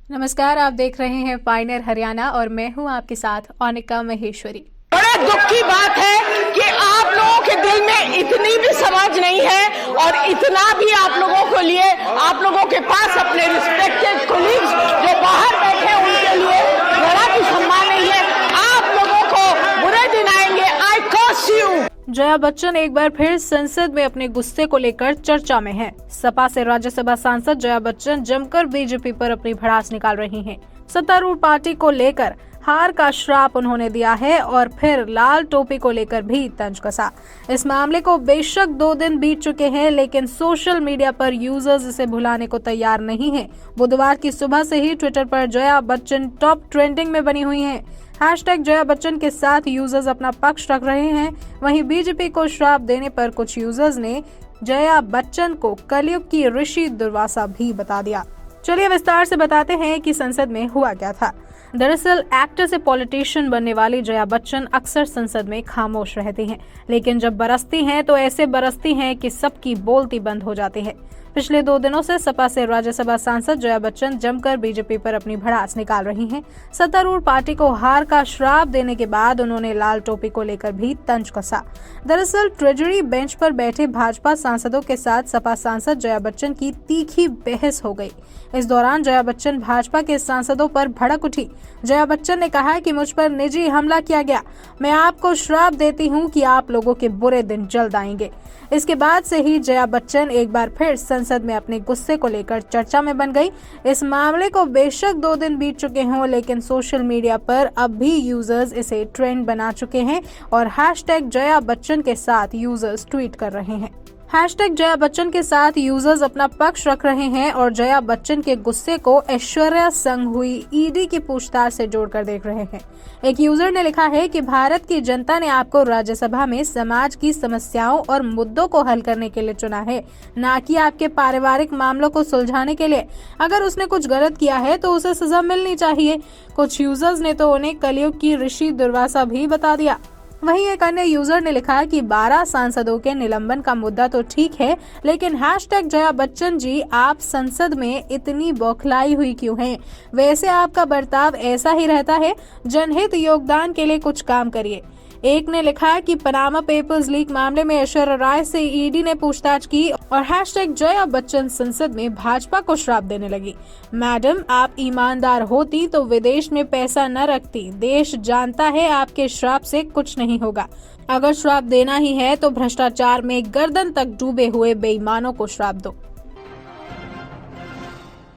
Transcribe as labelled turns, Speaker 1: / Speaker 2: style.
Speaker 1: नमस्कार, आप देख रहे हैं पायनियर हरियाणा और मैं हूं आपके साथ अनिका महेश्वरी।
Speaker 2: बड़े दुख की बात है कि आप लोगों के दिल में इतनी भी समझ नहीं है और इतना भी आप लोगों को लिए आप लोगों के पास अपने रिस्पेक्टेड कोलीग्स जो बाहर बैठे हैं उनके लिए जरा भी सम्मान नहीं है। आप लोगों को बुरे दिन आएंगे। आई कर्स यू।
Speaker 1: जया बच्चन एक बार फिर संसद में अपने गुस्से को लेकर चर्चा में हैं। सपा से राज्यसभा सांसद जया बच्चन जमकर बीजेपी पर अपनी भड़ास निकाल रही हैं। सत्तारूढ़ पार्टी को लेकर हार का श्राप उन्होंने दिया है और फिर लाल टोपी को लेकर भी तंज कसा। इस मामले को बेशक 2 दिन बीत चुके हैं, लेकिन सोशल मीडिया पर यूजर्स इसे भुलाने को तैयार नहीं हैं। बुधवार की सुबह से ही ट्विटर पर जया बच्चन टॉप ट्रेंडिंग में बनी हुई हैं। हैशटैग जया बच्चन के साथ यूजर्स अपना पक्ष रख रहे हैं। वहीं बीजेपी को श्राप देने पर कुछ यूजर्स ने जया बच्चन को कलयुग की ऋषि दुर्वासा भी बता दिया। चलिए विस्तार से बताते हैं कि संसद में हुआ क्या था। दरअसल एक्टर से पॉलिटिशियन बनने वाली जया बच्चन अक्सर संसद में खामोश रहती हैं, लेकिन जब बरसती हैं तो ऐसे बरसती हैं कि सबकी बोलती बंद हो जाती है। पिछले 2 दिनों से सपा से राज्यसभा सांसद जया बच्चन जमकर बीजेपी पर अपनी भड़ास निकाल रही हैं। सत्तारूढ़ पार्टी को हार का श्राप देने के बाद उन्होंने लाल टोपी को लेकर भी तंज कसा। दरअसल ट्रेजरी बेंच पर बैठे भाजपा सांसदों के साथ सपा सांसद जया बच्चन की तीखी बहस हो गई। इस दौरान जया बच्चन भाजपा के सांसदों पर भड़क उठी। जया बच्चन ने कहा कि मुझ पर निजी हमला किया गया। मैं आपको श्राप देती हूं कि आप लोगों के बुरे दिन जल्द आएंगे। इसके बाद से ही जया बच्चन एक बार फिर संसद में अपने गुस्से को लेकर चर्चा में बन गई। इस मामले को बेशक 2 दिन बीत चुके हों, लेकिन सोशल मीडिया पर अब भी यूजर्स इसे ट्रेंड बना चुके हैं और हैशटैग जया बच्चन के साथ यूजर्स ट्वीट कर रहे हैं। हैशटैग जया बच्चन के साथ यूजर्स अपना पक्ष रख रहे हैं और जया बच्चन के गुस्से को ऐश्वर्या संग हुई ईडी की पूछताछ से जोड़कर देख रहे हैं। एक यूजर ने लिखा है कि भारत की जनता ने आपको राज्यसभा में समाज की समस्याओं और मुद्दों को हल करने के लिए चुना है, ना कि आपके पारिवारिक मामलों को सुलझाने के लिए। अगर उसने कुछ गलत किया है तो उसे सजा मिलनी चाहिए। कुछ यूजर्स ने तो उन्हें कलयुग की ऋषि दुर्वासा भी बता दिया। वहीं एक अन्य यूजर ने लिखा कि 12 सांसदों के निलंबन का मुद्दा तो ठीक है, लेकिन हैशटैग जया बच्चन जी, आप संसद में इतनी बौखलाई हुई क्यों हैं? वैसे आपका बर्ताव ऐसा ही रहता है। जनहित योगदान के लिए कुछ काम करिए। एक ने लिखा कि पनामा पेपर्स लीक मामले में ऐश्वर्या राय से ईडी ने पूछताछ की और हैशटैग जया बच्चन संसद में भाजपा को श्राप देने लगी। मैडम, आप ईमानदार होती तो विदेश में पैसा न रखती। देश जानता है आपके श्राप से कुछ नहीं होगा। अगर श्राप देना ही है तो भ्रष्टाचार में गर्दन तक डूबे हुए बेईमानों को श्राप दो।